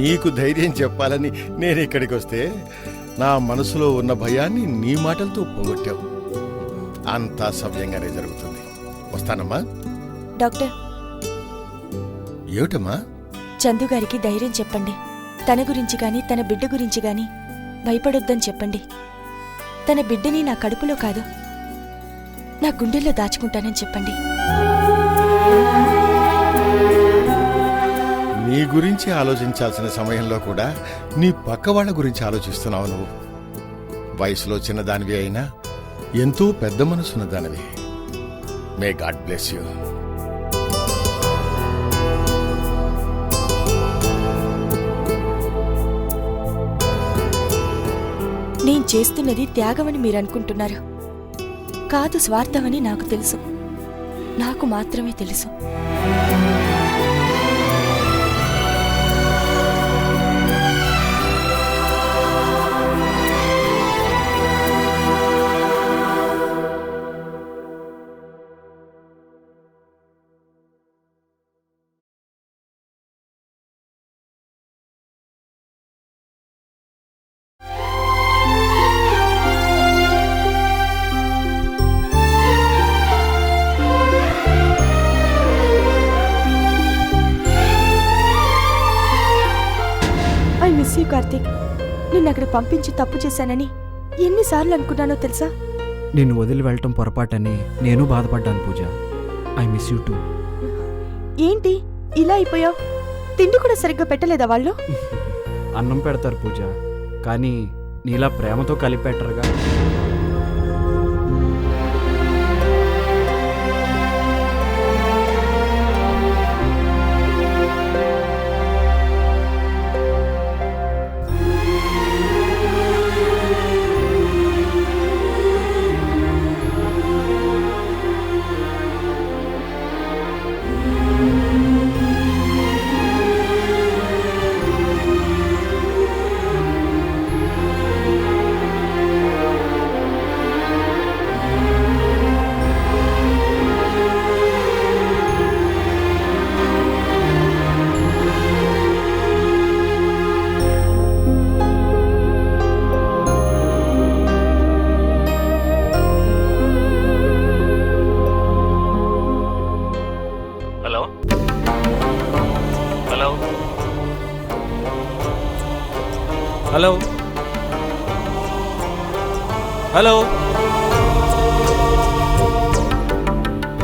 నీకు ధైర్యం చెప్పాలని నేను ఇక్కడికి వస్తే నా మనసులో ఉన్న భయాన్ని నీ మాటలతో పోగొట్టావు. అంతా సవ్యంగానే జరుగుతుంది. వస్తానమ్మా. డాక్టర్, ఏమిటమ్మా? చందు గారికి ధైర్యం చెప్పండి. తన గురించి గాని తన బిడ్డ గురించి గాని భయపడొద్దని చెప్పండి. తన బిడ్డని నా కడుపులో కాదు, నా గుండెల్లో దాచుకుంటానని చెప్పండి. నీ గురించి ఆలోచించాల్సిన సమయంలో కూడా నీ పక్క వాళ్ళ గురించి ఆలోచిస్తున్నావు. నువ్వు వయసులో చిన్నదానివి అయినా ఎంతో పెద్ద మనసున్న దానివి. May God bless you. నేను చేస్తున్నది త్యాగమని మీరనుకుంటున్నారు. కాదు, స్వార్థమని నాకు తెలుసు. నాకు మాత్రమే తెలుసు. Miss you Karthik. నిన్ను అక్కడ పంపించి తప్పు చేశానని ఎన్నిసార్లు అనుకున్నానో తెలుసా? నిన్ను వదిలి వెళ్ళటం పొరపాటని నేను బాధపడ్డాను Pooja. I miss you too. ఏంటి ఇలా అయిపోయావు? తిండి కూడా సరిగ్గా పెట్టలేదా వాళ్ళు? అన్నం పెడతారు పూజ, కానీ నీలా ప్రేమతో కలిపెట్టరుగా. Hello hello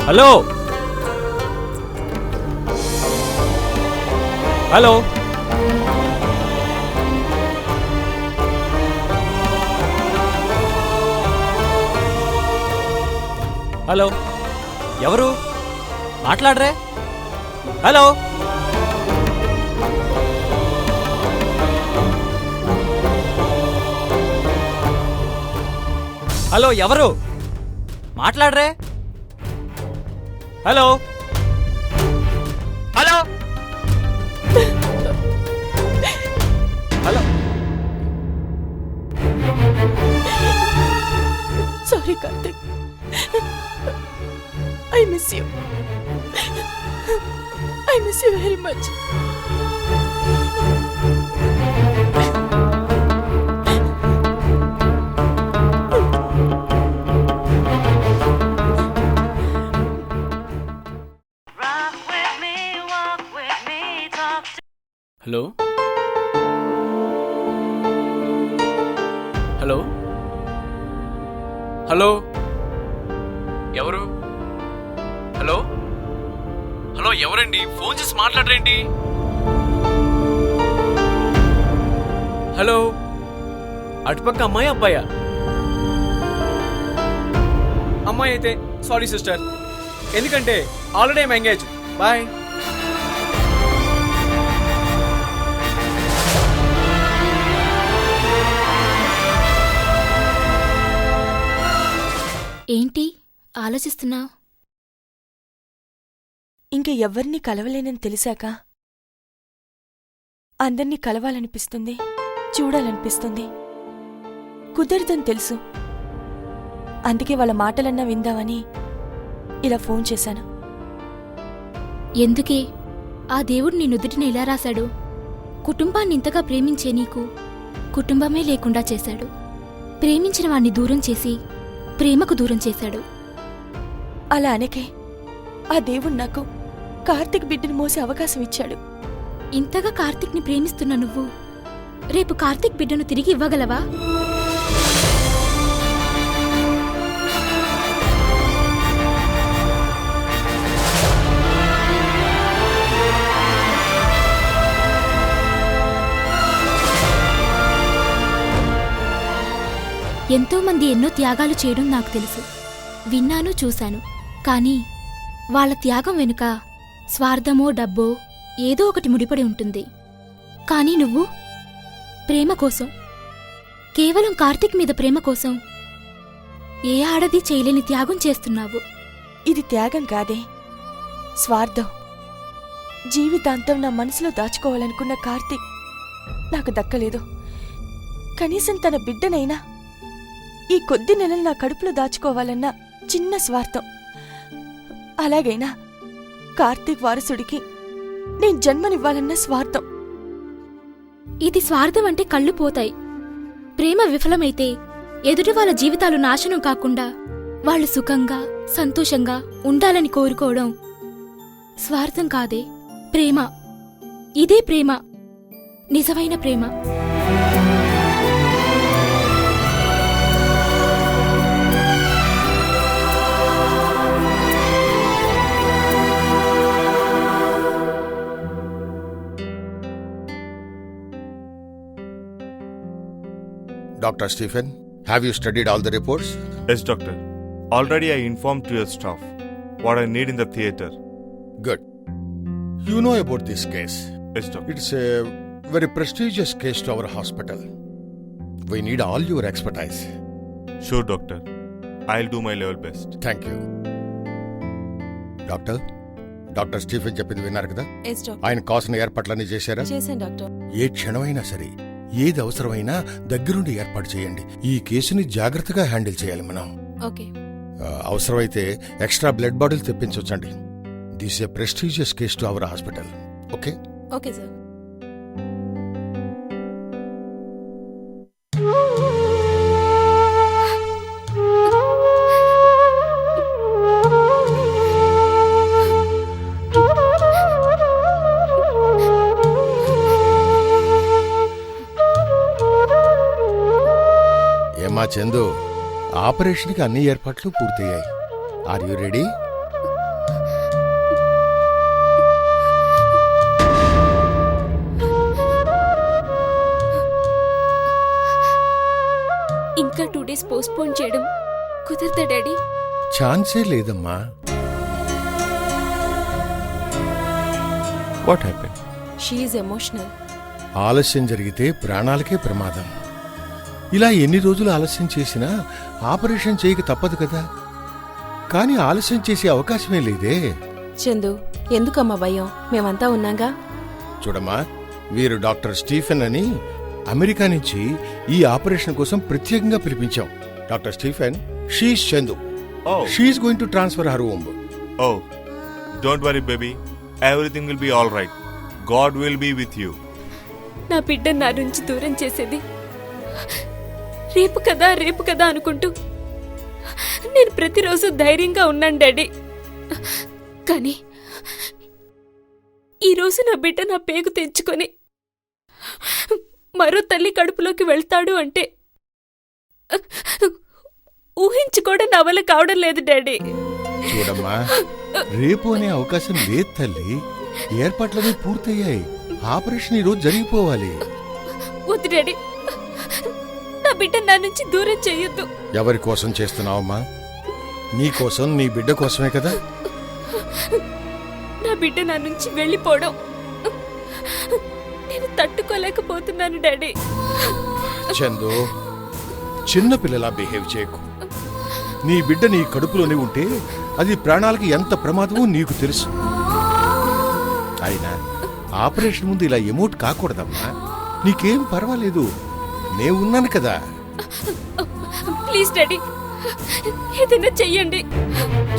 hello hello hello ఎవరు మాట్లాడరే? హలో హలో ఎవరు మాట్లాడరే? Hello hello hello. Sorry Karthik, I miss you. I miss you very much. Hello hello hello ఎవరు? హలో హలో ఎవరండి? ఫోన్ చేసి మాట్లాడరేంటి? హలో అటుపక్క అమ్మాయి అబ్బాయా? అమ్మాయి అయితే సారీ సిస్టర్, ఎందుకంటే ఆల్రెడీ ఐమ్ ఎంగేజ్. బాయ్. ఏంటి ఆలోచిస్తున్నావు? ఇంక ఎవ్వరినీ కలవలేనని తెలిసాక అందర్నీ కలవాలనిపిస్తుంది, చూడాలనిపిస్తుంది. కుదరదని తెలుసు. అందుకే వాళ్ళ మాటలన్నా విందామని ఇలా ఫోన్ చేశాను. ఎందుకే? ఆ దేవుడు నీ నుదుటిని ఎలా రాశాడు? కుటుంబాన్ని ఇంతగా ప్రేమించే నీకు కుటుంబమే లేకుండా చేశాడు. ప్రేమించిన వాణ్ణి దూరం చేసి ప్రేమకు దూరం చేశాడు. అలా అనకే. ఆ దేవుడు నాకు కార్తీక్ బిడ్డను మోసే అవకాశం ఇచ్చాడు. ఇంతగా కార్తీక్ని ప్రేమిస్తున్న నువ్వు రేపు కార్తీక్ బిడ్డను తిరిగి ఇవ్వగలవా? ఎంతోమంది ఎన్నో త్యాగాలు చేయడం నాకు తెలుసు, విన్నాను, చూశాను. కానీ వాళ్ళ త్యాగం వెనుక స్వార్థమో డబ్బో ఏదో ఒకటి ముడిపడి ఉంటుంది. కానీ నువ్వు ప్రేమ కోసం, కేవలం కార్తీక్ మీద ప్రేమ కోసం ఏ ఆడది చేయలేని త్యాగం చేస్తున్నావు. ఇది త్యాగం కాదే, స్వార్థం. జీవితాంతం నా మనసులో దాచుకోవాలనుకున్న కార్తీక్ నాకు దక్కలేదు. కనీసం తన బిడ్డనైనా ఈ కొద్ది నెలలు నా కడుపులో దాచుకోవాలన్న చిన్న స్వార్థం. అలాగైనా కార్తీక్ వారసుడికి నేను జన్మనివ్వాలన్న స్వార్థం. ఇది స్వార్థం అంటే కళ్ళు పోతాయి. ప్రేమ విఫలమైతే ఎదుటి వాళ్ళ జీవితాలు నాశనం కాకుండా వాళ్ళు సుఖంగా సంతోషంగా ఉండాలని కోరుకోవడం స్వార్థం కాదే, ప్రేమ. ఇదే ప్రేమ, నిజమైన ప్రేమ. Dr. Stephen, have you studied all the reports? Yes, doctor. Already I informed to your staff what I need in the theatre. Good. You know about this case. Yes, doctor. It's a very prestigious case to our hospital. We need all your expertise. Sure, doctor. I'll do my level best. Thank you. Doctor Stephen చెప్పింది విన్నారు కదా? ఆయన కావాల్సిన ఏర్పాట్లన్నీ చేశారా? చేశాను doctor. ఏ క్షణమైనా సరే, ఏది అవసరమైనా దగ్గరుండి ఏర్పాటు చేయండి. ఈ కేసుని జాగ్రత్తగా హ్యాండిల్ చేయాలి మనం. ఓకే. అవసరమైతే ఎక్స్ట్రా బ్లడ్ బాటిల్ తెప్పించవచ్చండి. This a prestigious case to our hospital. Okay? Okay sir. ఏమా చందు, ఆపరేషన్కి అన్ని ఏర్పాట్లు పూర్తయ్యాయి. Are you ready? ఇంకా 2 days పోస్ట్పోన్ చేయడం కుదరదా డాడీ? ఛాన్సే లేదమ్మా. What happened? She is emotional. ఆలస్యం జరిగితే ప్రాణాలకే ప్రమాదం. ఇలా ఎన్ని రోజులు ఆలస్యం చేసినా ఆపరేషన్ చేయక తప్పదు కదా. కానీ ఆలస్యం చేసే అవకాశమే లేదే. చందు, ఎందుకమ్మా భయం? మేమంతా ఉన్నాగా. చూడమ్మా, వీరు డాక్టర్ స్టీఫెన్ అని అమెరికా నుంచి ఈ ఆపరేషన్ కోసం ప్రత్యేకంగా పిలిపించాం. Doctor Stephen, she's Chandu. Oh. She's going to transfer her womb. Oh, don't worry, baby. Everything will be all right. God will be with you. నా బిడ్డ నా నుంచి దూరం చేసేది రేపు కదా అనుకుంటూ నేను ప్రతిరోజు ధైర్యంగా ఉన్నాను డాడీ. కానీ ఈరోజు నా బిడ్డ నా పేగు తెంచుకొని మరో తల్లి కడుపులోకి వెళ్తాడు అంటే ఊహించుకోవడం నా వల్ల కావడం లేదు డాడీ. చూడమ్మా, రేపు అనే అవకాశం లేదు తల్లి. ఏర్పాట్లన్నీ పూర్తయ్యాయి. ఆపరేషన్ ఈరోజు జరిగిపోవాలి. వద్దు డాడీ, నా బిడ్డ నా నుంచి దూరం చెయ్యొద్దు. ఎవరి కోసం చేస్తున్నావమ్మా? నీ కోసం, నీ బిడ్డ కోసమే కదా. నా బిడ్డ నా నుంచి వెళ్ళిపోవడం నేను తట్టుకోలేకపోతున్నాను డాడీ. చందు, చిన్న పిల్లలా బిహేవ్ చేయకు. నీ బిడ్డ నీ కడుపులోనే ఉంటే అది ప్రాణాలకి ఎంత ప్రమాదమో నీకు తెలుసు. అయినా ఆపరేషన్ ముందు ఇలా ఎమోట్ కాకూడదమ్మా. నీకేం పర్వాలేదు, నే ఉన్నాను కదా. ప్లీజ్ డాడీ, ఏదైనా చెయ్యండి.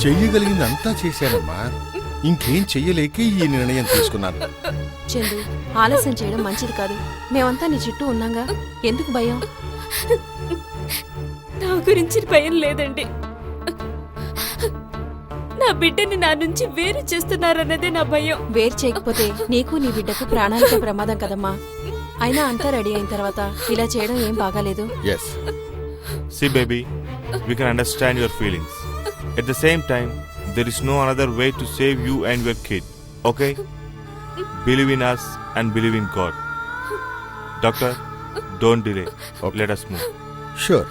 చెయ్యగలిగిందంతా చేశానమ్మా. ఇంకేం చెయ్యలేక ఈ నిర్ణయం తీసుకున్నాను. చందు, ఆలస్యం చేయడం మంచిది కాదు. మేమంతా నీ చుట్టూ ఉన్నాగా, ఎందుకు భయం? నా గురించి భయం లేదండి. నా బిడ్డని నా నుంచి వేరు చేస్తున్నారన్నదే నా భయం. వేరు చేయకపోతే నీకు నీ బిడ్డకు ప్రాణాలకే ప్రమాదం కదమ్మా. అయినా అంతా రెడీ అయిన తర్వాత ఇలా చేయడం ఏం బాగాలేదు. Yes, See, baby, we can understand your feelings. At the same time, there is no another way to save you and your kid. Okay? Believe in us and believe in God. Doctor, don't delay. Let us move. Sure.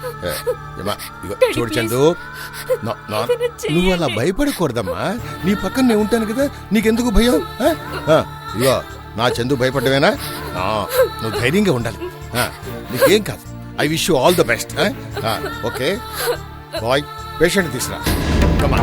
చూడు చందు, నువ్వు అలా భయపడకూడదమ్మా. నీ పక్కన నేను ఉంటాను కదా, నీకెందుకు భయం? ఇగో నా చందు భయపడ్డవేనా? నువ్వు ధైర్యంగా ఉండాలి. నీకేం కాదు. I wish you all the best. Okay bye, patient తీసుకురా. కమా.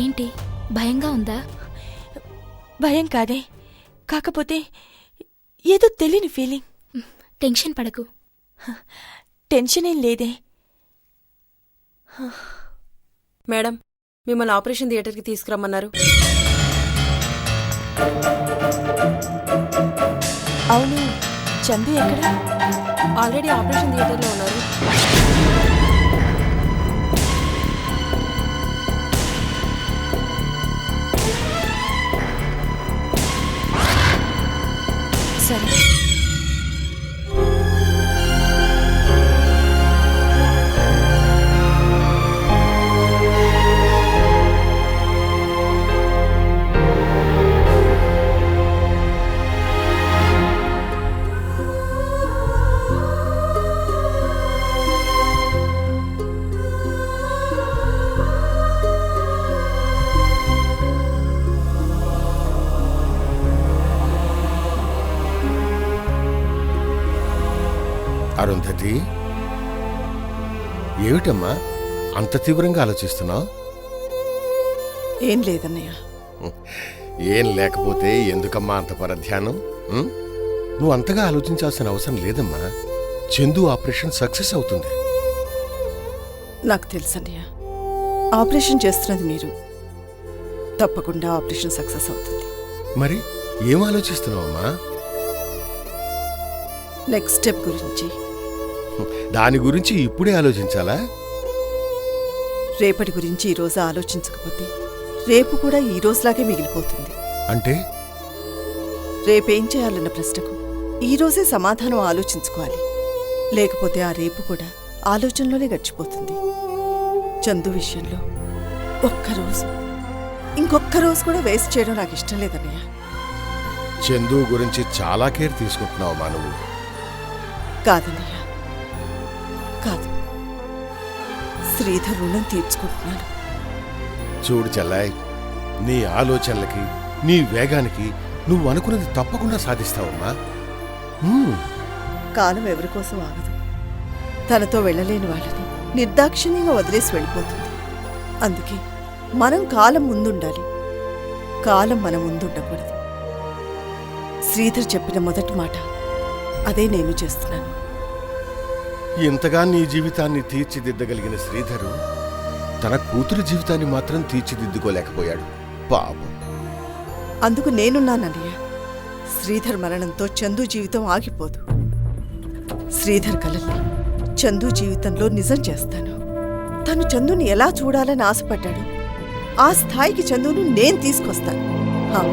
ఏంటి, భయంగా ఉందా? భయం కాదే, కాకపోతే ఏదో తెలియని ఫీలింగ్. టెన్షన్ పడకు. టెన్షన్ ఏం లేదే. మేడం, మిమ్మల్ని ఆపరేషన్ థియేటర్కి తీసుకురమ్మన్నారు. అవును, చందు ఎక్కడ? ఆల్రెడీ ఆపరేషన్ థియేటర్లో ఉన్నారు. సరే. అరుంధతి, ఏమిటమ్మా అంత తీవ్రంగా ఆలోచిస్తున్నావు? ఏం లేదన్నయ్య. ఏం లేకపోతే ఎందుకమ్మా అంత పరధ్యానం? నువ్వు అంతగా ఆలోచించాల్సిన అవసరం లేదమ్మా. చందు ఆపరేషన్ సక్సెస్ అవుతుంది. నాకు తెలుసన్నయ్య, ఆపరేషన్ చేస్తున్నది మీరు. తప్పకుండా ఆపరేషన్ సక్సెస్ అవుతుంది. మరి ఏం ఆలోచిస్తున్నావమ్మా? నెక్స్ట్ స్టెప్ గురించి. దాని గురించి ఇప్పుడే ఆలోచించాలా? రేపటి గురించి ఈరోజు ఆలోచించకపోతే రేపు కూడా ఈ రోజులాగే మిగిలిపోతుంది. అంటే రేపేం చేయాలన్న ప్రశ్నకు ఈరోజే సమాధానం ఆలోచించుకోవాలి. లేకపోతే ఆ రేపు కూడా ఆలోచనలోనే గడిచిపోతుంది. చందు విషయంలో ఒక్కరోజు, ఇంకొక్క రోజు కూడా వేస్ట్ చేయడం నాకు ఇష్టం లేదన్నయ్య. చందు గురించి చాలా కేర్ తీసుకుంటున్నావమ్మా నువ్వు. కాదన్నయ్య, కాదు. శ్రీధర్ రుణం తీర్చుకుంటున్నాను. చూడు చెల్లాయ్, నీ ఆలోచనలకి నీ వేగానికి నువ్వు అనుకున్నది తప్పకుండా సాధిస్తావమ్మా. కాలం ఎవరికోసం ఆగదు. తనతో వెళ్ళలేని వాళ్ళని నిర్దాక్షిణ్యంగా వదిలేసి వెళ్ళిపోతుంది. అందుకే మనం కాలం ముందుండాలి, కాలం మన ముందుండకూడదు. శ్రీధర్ చెప్పిన మొదటి మాట అదే నేను చేస్తున్నాను. ఇంతగా నీ జీవితాన్ని తీర్చిదిద్దగలిగిన శ్రీధరు తన కూతురు జీవితాన్ని మాత్రం తీర్చిదిద్దుకోలేకపోయాడు. పాపం. అందుకు నేనున్నానన్నయ్య. శ్రీధర్ మరణంతో చందు జీవితం ఆగిపోదు. శ్రీధర్ కలల్ని చందు జీవితంలో నిజం చేస్తాను. తను చందుని ఎలా చూడాలని ఆశపడ్డాడు, ఆ స్థాయికి చందును నేను తీసుకొస్తాను. హా.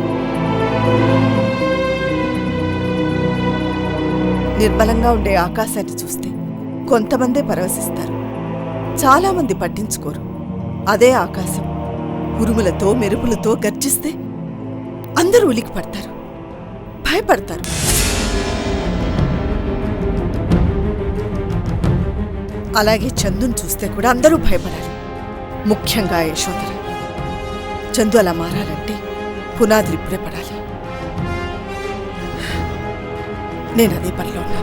నిర్మలంగా ఉండే ఆకాశాన్ని చూస్తే కొంతమందే పరవశిస్తారు, చాలామంది పట్టించుకోరు. అదే ఆకాశం ఉరుములతో మెరుపులతో గర్జిస్తే అందరూ ఉలికి పడతారు, భయపడతారు. అలాగే చందును చూస్తే కూడా అందరూ భయపడాలి, ముఖ్యంగా యశోధర. చందు అలా మారాలంటే పునాదులు ఇప్పుడే పడాలి. నేను అదే పనిలో ఉన్నాను.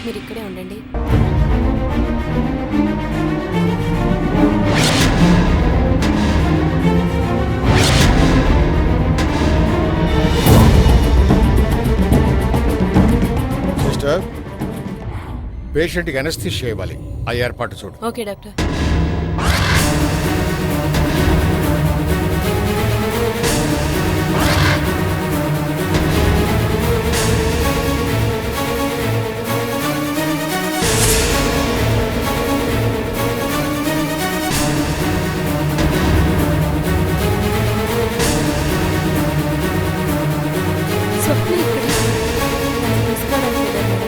మీరు ఇక్కడే ఉండండి. సిస్టర్, పేషెంట్కి అనస్థిషియా ఇవ్వాలి. ఆ ఏర్పాటు చూడు. Okay doctor. స్వప్న ఇక్కడ తీసుకోవడానికి మేడం.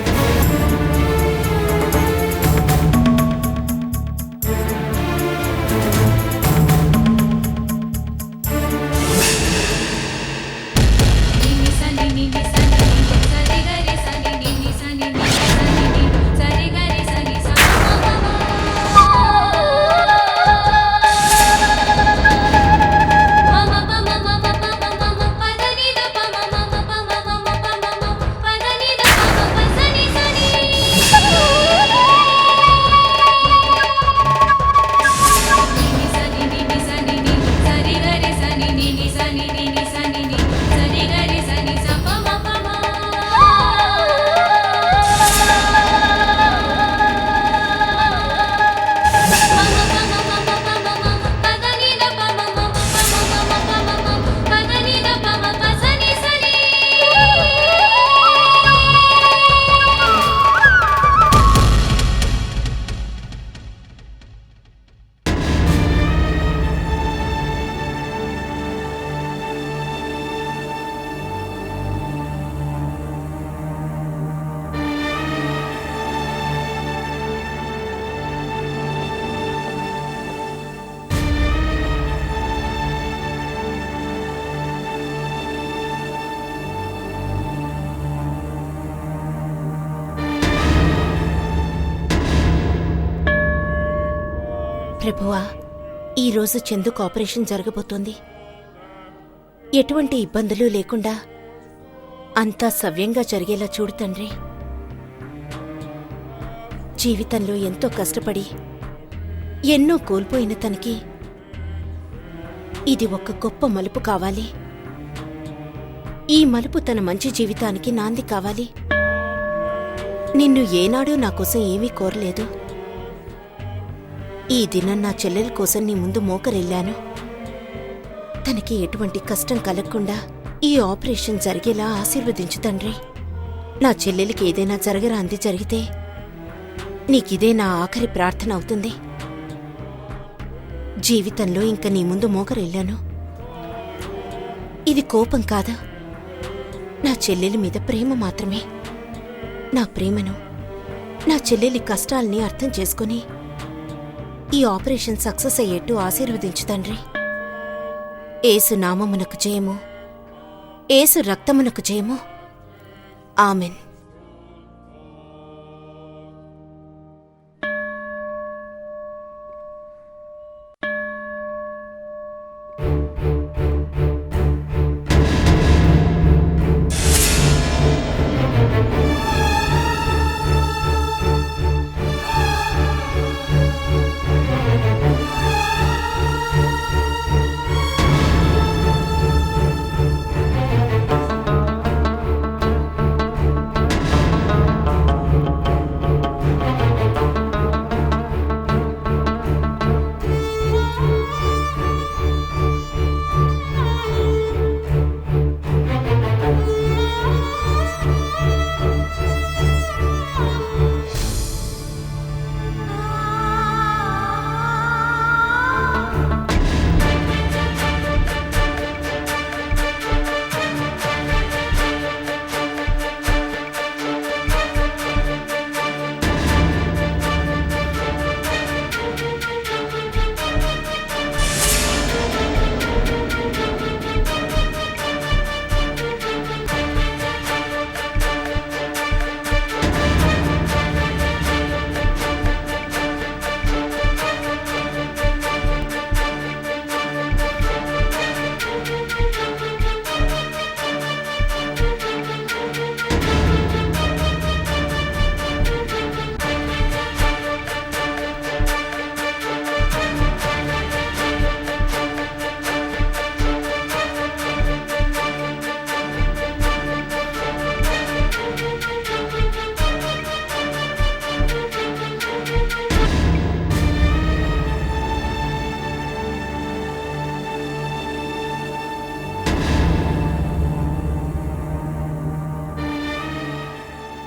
సరి గరి సని ని సని ని సని ని సరి గరి సని స ప మ ప మ ప్రభువా, ఈరోజు చందుకు ఆపరేషన్ జరగబోతోంది. ఎటువంటి ఇబ్బందులు లేకుండా అంతా సవ్యంగా జరిగేలా చూడు తండ్రి. జీవితంలో ఎంతో కష్టపడి ఎన్నో కోల్పోయిన తనకి ఇది ఒక గొప్ప మలుపు కావాలి. ఈ మలుపు తన మంచి జీవితానికి నాంది కావాలి. నిన్ను ఏనాడూ నా కోసం ఏమీ కోరలేదు. ఈ దినం నా చెల్లెల కోసం నీ ముందు మోకరెళ్ళాను. తనకి ఎటువంటి కష్టం కలగకుండా ఈ ఆపరేషన్ జరిగేలా ఆశీర్వదించు తండ్రి. నా చెల్లెలికి ఏదైనా జరగరాంది జరిగితే నీకిదే నా ఆఖరి ప్రార్థన అవుతుంది. జీవితంలో ఇంక నీ ముందు మోకరెళ్ళాను. ఇది కోపం కాదు, నా చెల్లెలి మీద ప్రేమ మాత్రమే. నా ప్రేమను, నా చెల్లెలి కష్టాల్ని అర్థం చేసుకుని ఈ ఆపరేషన్ సక్సెస్ అయ్యేట్టు ఆశీర్వదించు తండ్రి. ఏసు నామమునకు జయము, ఏసు రక్తమునకు జయము. ఆమెన్.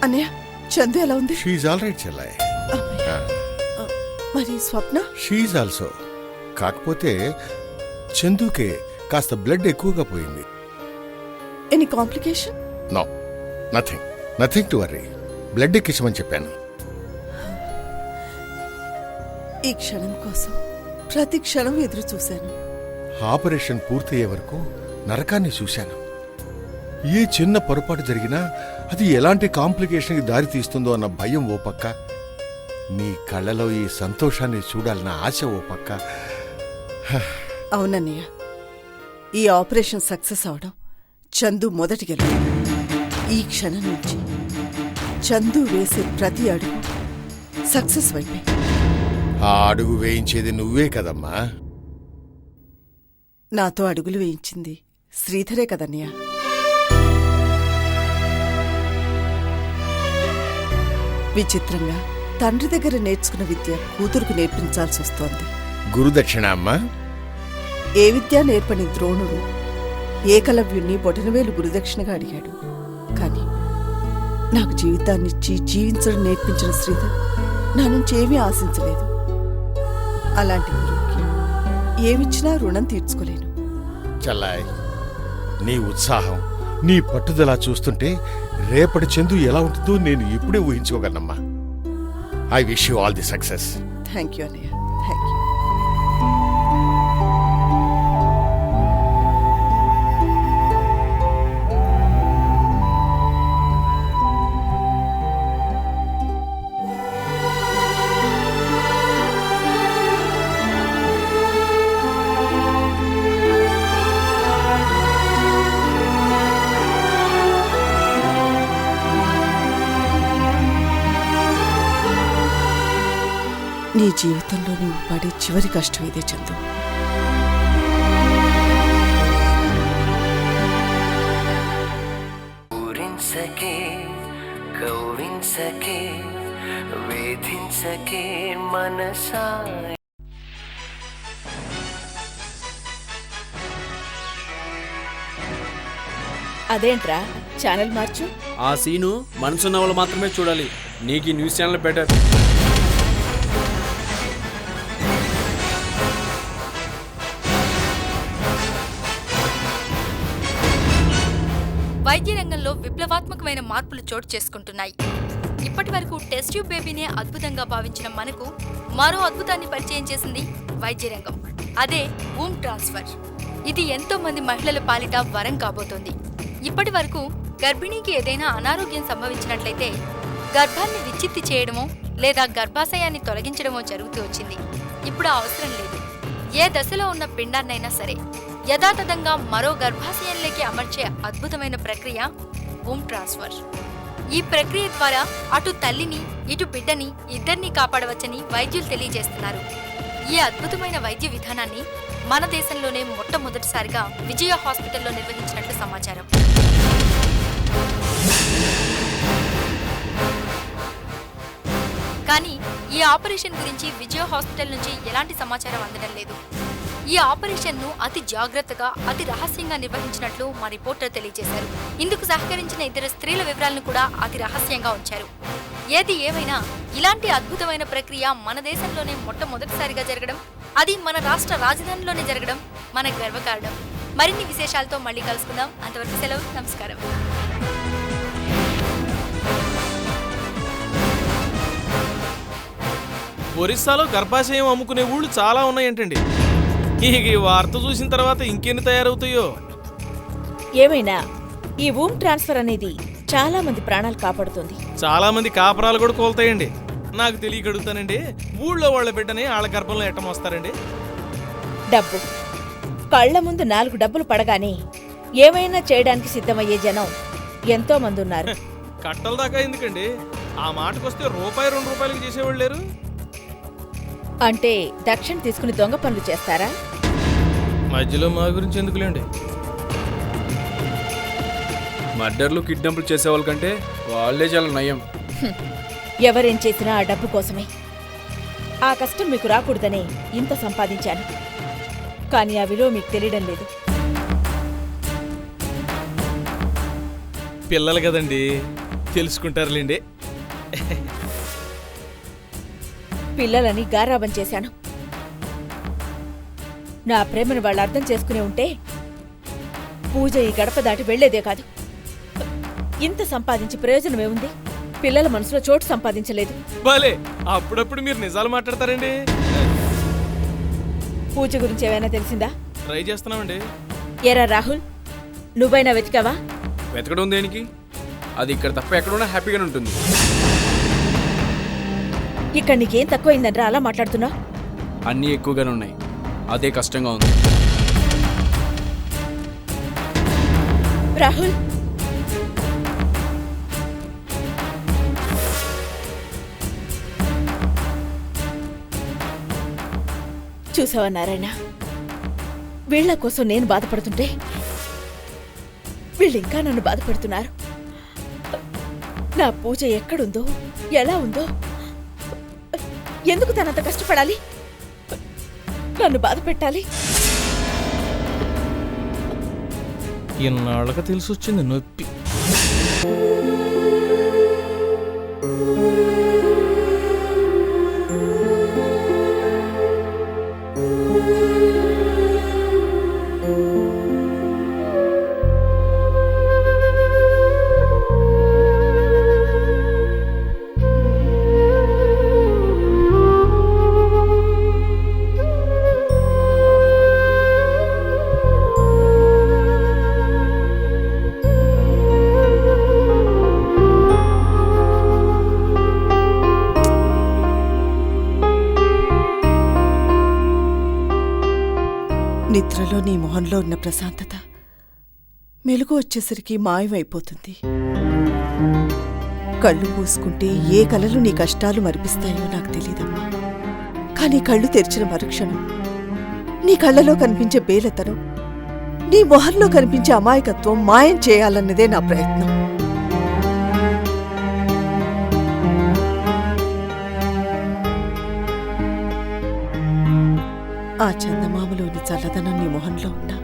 అన్నయ్య, చందు ఎలా ఉంది? షీఈ్ ఆల్ రైట్ చెల్లాయ్. మరి స్వప్న? She also. కాకపోతే చందుకే కాస్త బ్లడ్ ఎక్కువగా పోయింది. Any complication? No, nothing to worry. Blood ఎక్కించమని చెప్పాను. ఈ క్షణం కోసం ప్రతి క్షణం ఎదురు చూశాను. ఆపరేషన్ పూర్తయ్యే వరకు నరకాన్ని చూశాను. ఏ చిన్న పొరపాటు జరిగినా అది ఎలాంటి కాంప్లికేషన్కి దారి తీస్తుందో అన్న భయం ఓ పక్క, నీ కళ్ళలో ఈ సంతోషాన్ని చూడాలన్న ఆశ ఓ పక్క. అవునన్నయ్య, ఈ ఆపరేషన్ సక్సెస్ అవడం చందు మొదటి గెలుపు. ఈ క్షణం నుంచి చందు వేసే ప్రతి అడుగు సక్సెస్ వైపే. ఆ అడుగు వేయించేది నువ్వే కదమ్మా. నాతో అడుగులు వేయించింది శ్రీధరే కదన్నయ్య. విచిత్రంగా తండ్రి దగ్గర నేర్చుకున్న విద్య కూతురుకు నేర్పించాల్సి వస్తోంది. గురుదక్షిణ అమ్మా. ఏ విద్య నేర్పని ద్రోణుడు ఏకలవ్యుణ్ణి బొటనవేలు గురుదక్షిణగా అడిగాడు. కాని నాకు జీవితాన్నిచ్చి జీవించడం నేర్పించిన శ్రీధర్ నా నుంచి ఏమీ ఆశించలేదు. అలాంటి గురువుకి ఏమిచ్చినా రుణం తీర్చుకోలేను. చల్లాయ్, నీ ఉత్సాహం, నీ పట్టుదల చూస్తుంటే రేపటి చందు ఎలా ఉంటుందో నేను ఇప్పుడే ఊహించుకోగలనమ్మా. I wish you all the success. Thank you అన్నయ్య, థ్యాంక్ యూ. నీ జీవితంలో నీవు పడే చివరి కష్టం ఇదే చందు. ఊరించకే కౌరించకే వేధించకే మనసా. అదేంట్రా ఛానల్ మార్చు. ఆ సీను మనసున్న వాళ్ళు మాత్రమే చూడాలి. నీకు ఈ న్యూస్ ఛానల్ బెటర్. వైద్య రంగంలో విప్లవాత్మకమైన మార్పులు చోటు చేసుకుంటున్నాయి. ఇప్పటి వరకు టెస్ట్ ట్యూబ్ బేబీనే అద్భుతంగా భావించిన మనకు మరో అద్భుతాన్ని పరిచయం చేసింది వైద్య రంగం. అదే వూమ్ ట్రాన్స్ఫర్. ఇది ఎంతో మంది మహిళల పాలిట వరం కాబోతోంది. ఇప్పటి వరకు గర్భిణీకి ఏదైనా అనారోగ్యం సంభవించినట్లయితే గర్భాన్ని విచ్ఛిత్తి చేయడమో లేదా గర్భాశయాన్ని తొలగించడమో జరుగుతూ వచ్చింది. ఇప్పుడు ఆ అవసరం లేదు. ఏ దశలో ఉన్న పిండాన్నైనా సరే యథాతథంగా మరో గర్భాశయంలోకి అమర్చే అద్భుతమైన ప్రక్రియ వూమ్ ట్రాన్స్ఫర్. ఈ ప్రక్రియ ద్వారా అటు తల్లిని ఇటు బిడ్డని ఇద్దరినీ కాపాడవచ్చని వైద్యులు తెలియజేస్తున్నారు. ఈ అద్భుతమైన వైద్య విధానాన్ని మన దేశంలోనే మొట్టమొదటిసారిగా విజయ హాస్పిటల్లో నిర్వహించినట్లు సమాచారం. కానీ ఈ ఆపరేషన్ గురించి విజయ హాస్పిటల్ నుంచి ఎలాంటి సమాచారం అందడం లేదు. ఈ ఆపరేషన్ను అతి జాగ్రత్తగా అతి రహస్యంగా నిర్వహించినట్లు మా రిపోర్టర్ తెలియజేశారు. ఇందుకు సహకరించిన ఇద్దరు స్త్రీల వివరాలను కూడా అతి రహస్యంగా ఉంచారు. ఏది ఏమైనా ఇలాంటి అద్భుతమైన ప్రక్రియ మన దేశంలోనే మొట్టమొదటిసారిగా జరగడం, అది మన రాష్ట్ర రాజధానిలోనే జరగడం మన గర్వకారణం. మరిన్ని విశేషాలతో మళ్ళీ కలుసుకుందాం. అంతవరకు సెలవు. నమస్కారం. ఒరిస్సాలో గర్భాశయం అమ్ముకునే ఊళ్ళు చాలా ఉన్నాయంటండి. ఈ వార్త చూసిన తర్వాత ఇంకెన్ని తయారవుతాయో. ఏమైనా ఈ వూమ్ ట్రాన్స్ఫర్ అనేది చాలా మంది ప్రాణాలు కాపాడుతుంది. చాలా మంది కాపరాలు కూడా కోల్తాయండి. నాకు తెలియగడుగుతానండి, ఊళ్ళో వాళ్ళ బిడ్డని వాళ్ళ గర్భంలో ఎట్టం వస్తారండి? డబ్బు కళ్ల ముందు 4 డబ్బులు పడగానే ఏమైనా చేయడానికి సిద్ధమయ్యే జనం ఎంతో మంది ఉన్నారు. కట్టల దాకా ఎందుకండి, ఆ మాటకొస్తే ₹2 చేసేవాళ్ళు లేరు. అంటే దక్షిణ తీసుకుని దొంగ పనులు చేస్తారా? మధ్యలో మా గురించి ఎందుకులేండి. మర్డర్లు కిడ్నాప్లు చేసేవాళ్ళ కంటే వాళ్ళే చాలా నయం. ఎవరేం చేసినా ఆ డబ్బు కోసమే. ఆ కష్టం మీకు రాకూడదనే ఇంత సంపాదించాను. కానీ ఆ విలువ మీకు తెలియడం లేదు. పిల్లలు కదండి, తెలుసుకుంటారులేండి. పిల్లలని గారాబం చేశాను. నా ప్రేమను వాళ్ళు అర్థం చేసుకునే ఉంటే పూజ ఈ గడప దాటి వెళ్లేదే కాదు. ఇంత సంపాదించి ప్రయోజనమేముంది? పిల్లల మనసులో చోటు సంపాదించలేదు. బాలే, అప్పుడప్పుడు మీరు నిజాలు మాట్లాడతారండి. పూజ గురించి ఏమైనా తెలిసిందా? ట్రై చేస్తున్నామండి. ఏరా రాహుల్, నువ్వైనా వెతికావా? వెతకడం దేనికి? అది ఇక్కడ తప్ప ఎక్కడున్నా హ్యాపీగానే ఉంటుంది. ఇక్కడ నీకేం తక్కువైందంట్రా అలా మాట్లాడుతున్నా? అన్నీ ఎక్కువగానే ఉన్నాయి, అదే కష్టంగా ఉంది. రాహుల్, చూసావా నారాయణ, వీళ్ల కోసం నేను బాధపడుతుంటే వీళ్ళింకా నన్ను బాధపడుతున్నారు. నా పూజ ఎక్కడుందో, ఎలా ఉందో, ఎందుకు తనంత కష్టపడాలి, నన్ను బాధ పెట్టాలి? ఇన్నాళ్ళకి తెలిసి వచ్చింది నొప్పి. నిద్రలో నీ మొహంలో ఉన్న ప్రశాంతత మెలుగు వచ్చేసరికి మాయమైపోతుంది. కళ్ళు మూసుకుంటే ఏ కలలు నీ కష్టాలు మరిపిస్తాయో నాకు తెలీదమ్మా. కానీ కళ్ళు తెరిచిన మరుక్షణం నీ కళ్ళలో కనిపించే బేలతనం, నీ మొహంలో కనిపించే అమాయకత్వం మాయం చేయాలన్నదే నా ప్రయత్నం. ఆ చందమామలోని చల్లదనం నీ మొహంలో ఉన్నా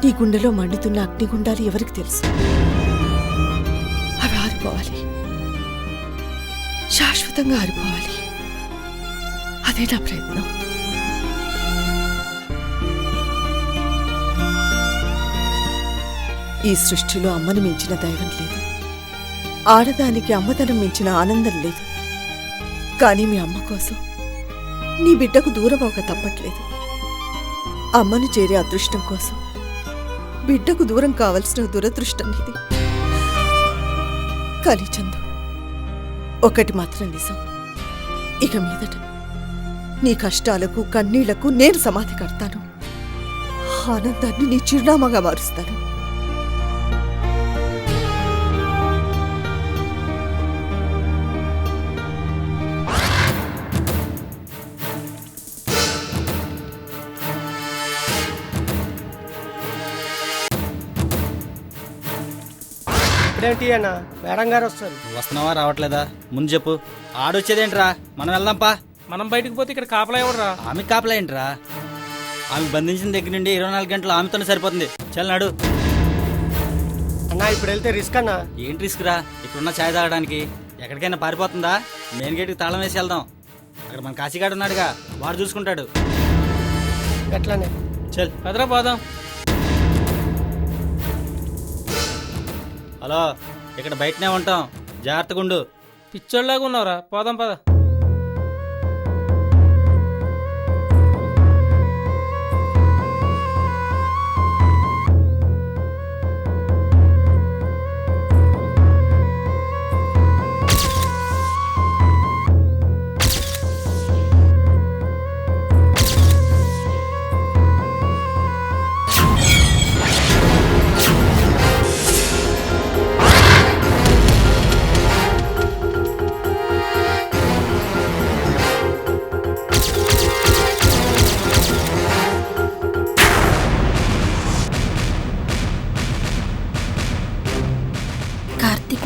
నీ గుండెలో మండుతున్న అగ్నిగుండాలు ఎవరికి తెలుసు? అవి ఆరిపోవాలి, శాశ్వతంగా ఆరిపోవాలి. అదే నా ప్రయత్నం. ఈ సృష్టిలో అమ్మను మించిన దైవం లేదు, ఆడదానికి అమ్మతనం మించిన ఆనందం లేదు. కానీ మీ అమ్మ కోసం నీ బిడ్డకు దూరం అవక తప్పట్లేదు. అమ్మను చేరే అదృష్టం కోసం బిడ్డకు దూరం కావలసిన దురదృష్టం ఇది. కానీ చందు, ఒకటి మాత్రం నిజం, ఇక మీదట నీ కష్టాలకు కన్నీళ్లకు నేను సమాధి కడతాను. ఆనందాన్ని నీ చిరునామాగా మారుస్తాను. ఇప్పుడేంటి అన్న మేడం గారు వస్తారు. వస్తున్నావా రావట్లేదా ముందు చెప్పు. ఆడొచ్చేదేంట్రా, మనం వెళ్దాంపా. మనం బయటకు పోతే ఇక్కడ కాపలా ఎవడరా? ఆమె కాపలా ఏంట్రా? ఆమె బంధించిన దగ్గర నుండి 24 గంటలు ఆమెతోనే సరిపోతుంది. చల్నాడు అన్నా, ఇప్పుడు వెళ్తే రిస్క్ అన్నా. ఏంటి రిస్క్ రా? ఇక్కడున్న ఛాయ్ తాగడానికి ఎక్కడికైనా పారిపోతుందా? మెయిన్ గేట్కి తాళం వేసి వెళ్దాం. అక్కడ మన కాశీగాడు ఉన్నాడుగా, వాడు చూసుకుంటాడు. ఎట్లానే చల్ పదరా పోదాం. హలో, ఇక్కడ బయటనే ఉంటాం, జాగ్రత్తగా ఉండు. పిచ్చోళ్ళలాగా ఉన్నావురా, పోదాం పద.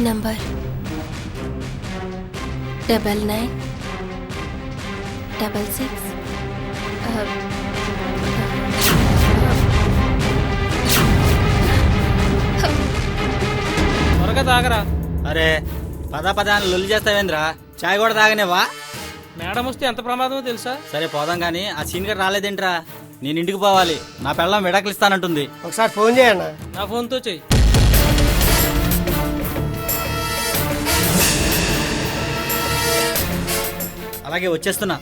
నంబర్ 9966. త్వరగా తాగరా. అరే పదా అని లొల్లి చేస్తావేంద్రా? చాయ్ కూడా తాగనేవా? మేడం వస్తే ఎంత ప్రమాదమో తెలుసా? సరే పోదాం కానీ ఆ సీన్ గారు రాలేదేంట్రా? నేను ఇంటికి పోవాలి, నా పెళ్ళం విడాకులు ఇస్తానంటుంది. ఒకసారి ఫోన్ చేయన్నా. నా ఫోన్తో చెయ్యి. అలాగే వచ్చేస్తున్నా.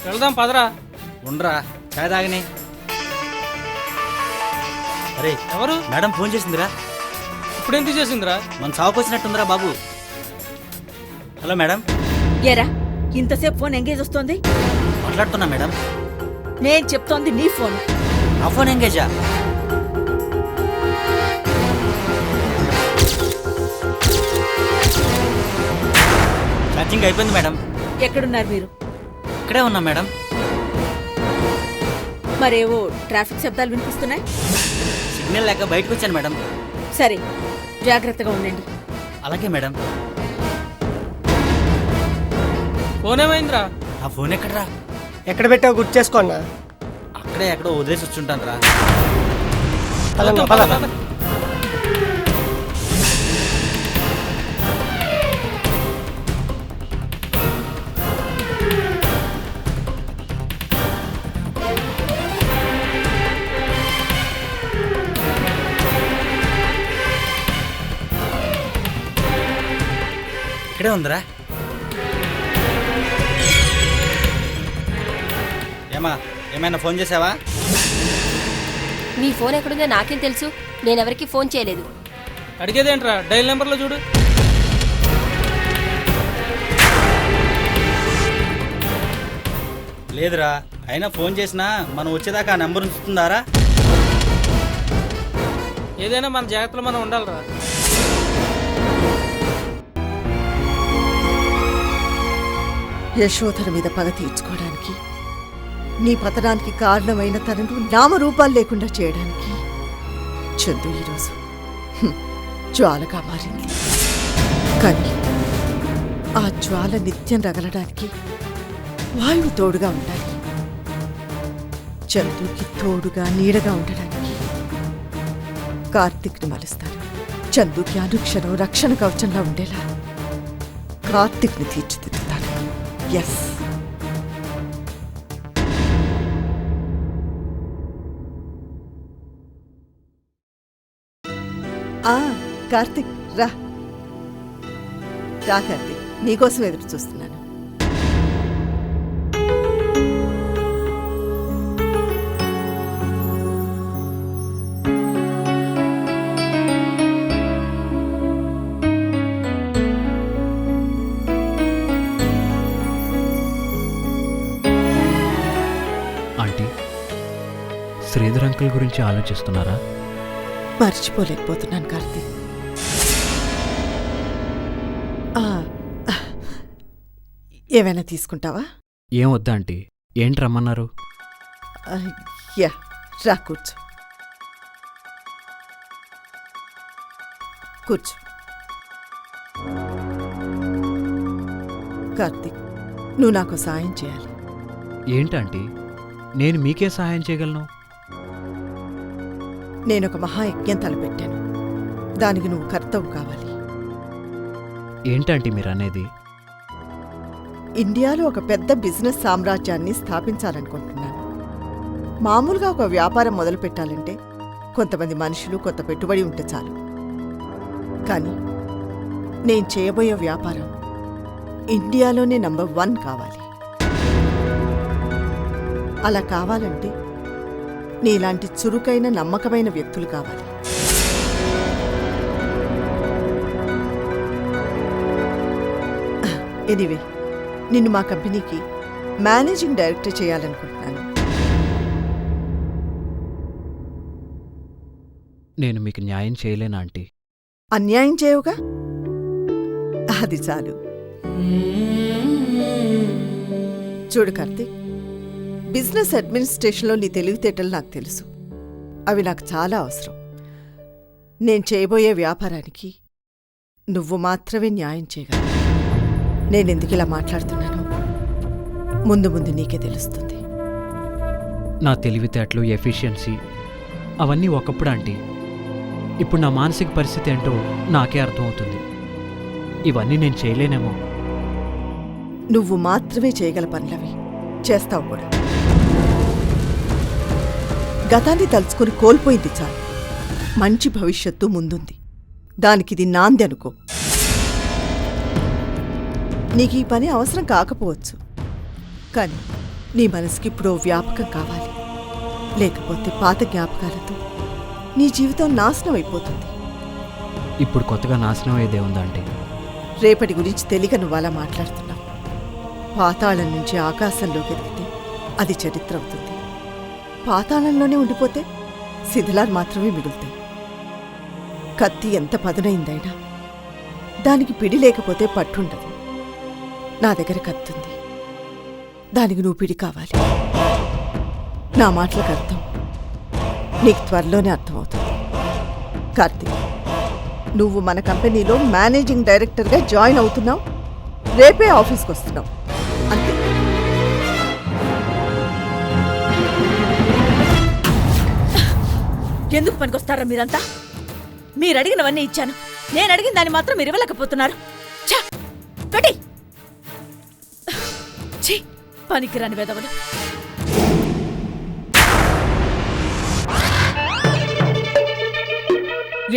వెళ్దాం పదరా. ఉండరా, చాయ్ తాగని. అరే ఎవరు? మేడం ఫోన్ చేసిందిరా. ఇప్పుడెందుకు చేసిందిరా? మన సావుకొచ్చినట్టుందిరా బాబు. Hello madam. ఏరా ఇంతసేపు ఫోన్ ఎంగేజ్ వస్తోంది? మాట్లాడుతున్నా మేడం. నేను చెప్తోంది నీ ఫోన్. నా ఫోన్ ఎంగేజా? ఛార్జింగ్ అయిపోయింది మేడం. ఎక్కడున్నారు మీరు? ఇక్కడే ఉన్నా మేడం. మరేవో ట్రాఫిక్ శబ్దాలు వినిపిస్తున్నాయి. సిగ్నల్ లేక బయటకు వచ్చాను మేడం. సరే జాగ్రత్తగా ఉండండి. అలాగే మేడం. ఫోన్ ఏమైందిరా? ఆ ఫోన్ ఎక్కడరా? ఎక్కడ పెట్టావు గుర్తు చేసుకోన్నా. అక్కడే ఎక్కడో వదిలేసి వచ్చుంటాను రా. ఇక్కడే ఉందిరా. ఏమైనా ఫోన్ చేసావా? మీ ఫోన్ ఎక్కడుందో నాకేం తెలుసు? నేనెవరికి ఫోన్ చేయలేదు. అడిగేదేంట్రా? డైల్ నెంబర్లో చూడు. లేదురా, అయినా ఫోన్ చేసినా మనం వచ్చేదాకా ఆ నెంబర్ ఉంచుతుందారా? ఏదైనా మన జాగ్రత్తలో మనం ఉండాలిరా. యశోధర మీద పగ తీర్చుకోవడానికి, నీ పతనానికి కారణమైన తనను నామరూపాలు లేకుండా చేయడానికి చందు ఈరోజు జ్వాలగా మారింది. కానీ ఆ జ్వాల నిత్యం రగలడానికి వాయువు తోడుగా ఉండాలి. చందుకి తోడుగా నీడగా ఉండడానికి కార్తీక్ని మలుస్తాను. చందుకి అనుక్షణం రక్షణ కవచంలా ఉండేలా కార్తీక్ని తీర్చిదిద్దుతాను. ఎస్. కార్తీక్ రా రా కార్తీక్, నీకోసం ఎదురు చూస్తున్నాను. ఆంటీ, శ్రీధర్ అంకుల్ గురించి ఆలోచిస్తున్నారా? మర్చిపోలేకపోతున్నాను కార్తీక్. ఏమైనా తీసుకుంటావా? ఏం వద్దా ఆంటీ, ఏంటి రమ్మన్నారు? యా, రా కూర్చో కూర్చో. కార్తీక్, నువ్వు నాకు సాయం చేయాలి. ఏంటంటీ, నేను మీకే సహాయం చేయగలను? నేనొక మహాయజ్ఞం తలపెట్టాను. దానికి నువ్వు కర్తవు కావాలి. ఏంటంటీ మీరు అనేది? ఇండియాలో ఒక పెద్ద బిజినెస్ సామ్రాజ్యాన్ని స్థాపించాలనుకుంటున్నాను. మామూలుగా ఒక వ్యాపారం మొదలుపెట్టాలంటే కొంతమంది మనుషులు, కొంత పెట్టుబడి ఉంటే చాలు. కానీ నేను చేయబోయే వ్యాపారం ఇండియాలోనే నంబర్ 1 కావాలి. అలా కావాలంటే నీలాంటి చురుకైన, నమ్మకమైన వ్యక్తులు కావాలి. ఎనీవే, నిన్ను మా కంపెనీకి మేనేజింగ్ డైరెక్టర్ చేయాలనుకుంటున్నాను. నేను మీకు న్యాయం చేయలేనా ఆంటీ? అన్యాయం చేయవుగా, అది చాలు. చూడు కార్తీక్, బిజినెస్ అడ్మినిస్ట్రేషన్లో నీ తెలివితేటలు నాకు తెలుసు. అవి నాకు చాలా అవసరం. నేను చేయబోయే వ్యాపారానికి నువ్వు మాత్రమే న్యాయం చేయగలవు. నేనెందుకు ఇలా మాట్లాడుతున్నాను ముందు ముందు నీకే తెలుస్తుంది. నా తెలివితేటలు, ఎఫిషియన్సీ అవన్నీ ఒకప్పుడు ఆంటీ. ఇప్పుడు నా మానసిక పరిస్థితి ఏంటో నాకే అర్థమవుతుంది. ఇవన్నీ నేను చేయలేనేమో. నువ్వు మాత్రమే చేయగల పనులవి చేస్తావు కూడా. గతాన్ని తలుచుకుని కోల్పోయింది చాలు. మంచి భవిష్యత్తు ముందుంది. దానికిది నాంది అనుకో. నీకు ఈ పని అవసరం కాకపోవచ్చు, కానీ నీ మనసుకి ఇప్పుడు వ్యాపకం కావాలి. లేకపోతే పాత జ్ఞాపకాలతో నీ జీవితం నాశనం అయిపోతుంది. ఇప్పుడు కొత్తగా నాశనం అయ్యేదే ఉందా అంటే? రేపటి గురించి తెలియక నువ్వు అలా మాట్లాడుతున్నావు. పాతాళం నుంచి ఆకాశంలోకి ఎదిగితే అది చరిత్ర అవుతుంది. పాతాళంలోనే ఉండిపోతే శిథిలాలు మాత్రమే మిగులుతాయి. కత్తి ఎంత పదునైందైనా దానికి పిడి లేకపోతే పట్టుండదు. నా దగ్గర కత్తుంది, దానికి నువ్వు పిడి కావాలి. నా మాటలకు అర్థం నీకు త్వరలోనే అర్థమవుతుంది. కార్తీక్, నువ్వు మన కంపెనీలో మేనేజింగ్ డైరెక్టర్గా జాయిన్ అవుతున్నావు. రేపే ఆఫీస్కి వస్తున్నావు, అంతే. ఎందుకు పనికొస్తారా మీరంతా? మీరు అడిగినవన్నీ ఇచ్చాను. నేను అడిగిన దాన్ని మాత్రం మీరు ఇవ్వలేకపోతున్నారు. పనికిరాని వెదవలు.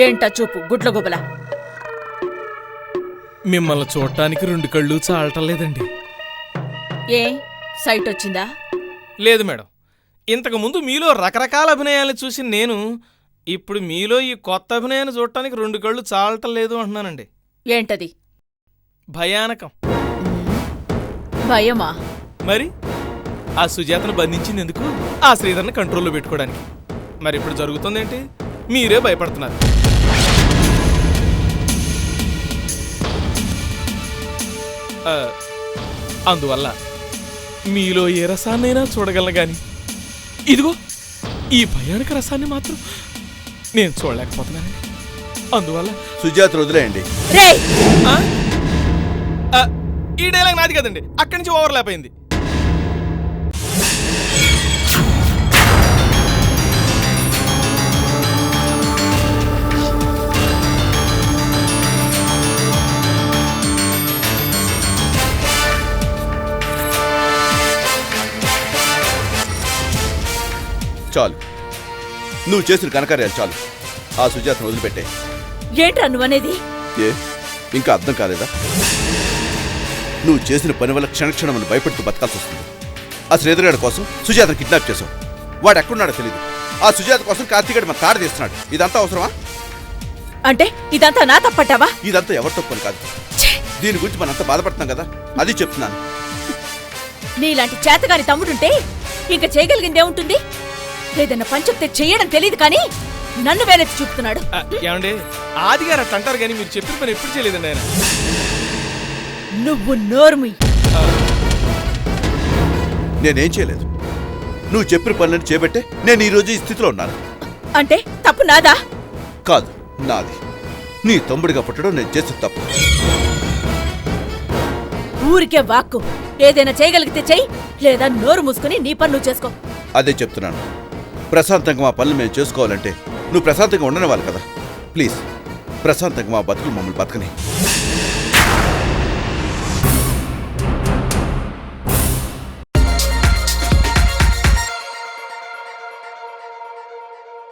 ఏంటా చూపు, గుడ్ల గుబల? మిమ్మల్ని చూడటానికి 2 కళ్ళు చాలటం లేదండి. ఏ సైట్ వచ్చిందా? లేదు మేడం, ఇంతకు ముందు మీలో రకరకాల అభినయాలను చూసి నేను ఇప్పుడు మీలో ఈ కొత్త అభినయాన్ని చూడటానికి 2 కళ్ళు చాలటం లేదు అంటున్నానండి. ఏంటది? భయానకం. భయమా? మరి ఆ సుజాతను బంధించింది ఎందుకు? ఆ శ్రీధర్ని కంట్రోల్లో పెట్టుకోవడానికి. మరి ఇప్పుడు జరుగుతుందేంటి? మీరే భయపడుతున్నారు. అందువల్ల మీలో ఏ రసాన్నైనా చూడగలను గాని ఇదిగో ఈ భయానక రసాన్ని మాత్రం నేను చూడలేకపోతున్నాను. అందువల్ల సుజాత వదిలేయండి. ఈ డైలాగ్ నాది కదండి, అక్కడి నుంచి ఓవర్లాప్ అయింది. చాలు, నువ్వు చేసిన కనకార్యాలు చాలు. ఆ సుజాతను వదిలిపెట్టే. ఏంట్రా నువ్వనేది? ఏ ఇంకా అర్థం కాలేదా? నువ్వు చేసిన పని వల్ల క్షణక్షణం భయపడుతూ బతకాల్సి వస్తుంది. ఆ శ్రీధర్గాడి కోసం సుజాతను కిడ్నాప్ చేసావు. వాడు ఎక్కడున్నాడో తెలియదు. ఆ సుజాత కోసం కార్తీగాడు మన తాడు తీస్తున్నాడు. ఇదంతా అవసరమా? అంటే ఇదంతా నా తప్పట్టావా? ఇదంతా ఎవరి తప్పని కాదు. దీని గురించి మనంతా బాధపడుతున్నాం కదా, అది చెప్తున్నాను. నీలాంటి చేతగాని తమ్ముడుంటే ఇంకా చేయగలిగిందేముంటుంది? ఏదన్నా పని చెప్తే చెయ్యడం తెలియదు కానీ నన్ను వేలెత్తి చూపుతున్నాడు. ఏమండి, ఆదిగారు అట్లా అంటారు కానీ మీరు చెప్పిన పని ఎప్పుడు చేయలేదండి ఆయన. నువ్వు నోరుమి. నేనేం చేయలేదు. నువ్వు చెప్పిన పనులను చేపట్టే నేను ఈరోజు ఈ స్థితిలో ఉన్నాను. అంటే తప్పు నాదా? కాదు, నాది. నీ తమ్ముడిగా పుట్టడం నేను చేసిన తప్పు. ఊరికే వాక్కు. ఏదైనా చేయగలిగితే చెయ్యి, లేదా నోరు మూసుకుని నీ పని నువ్వు చేసుకో. అదే చెప్తున్నాను. ప్రశాంతంగా మా పనులు మేము చేసుకోవాలంటే నువ్వు ప్రశాంతంగా ఉండనివ్వాలి కదా. ప్లీజ్ ప్రశాంతంగా మా బతుకులు మమ్మల్ని బతకని.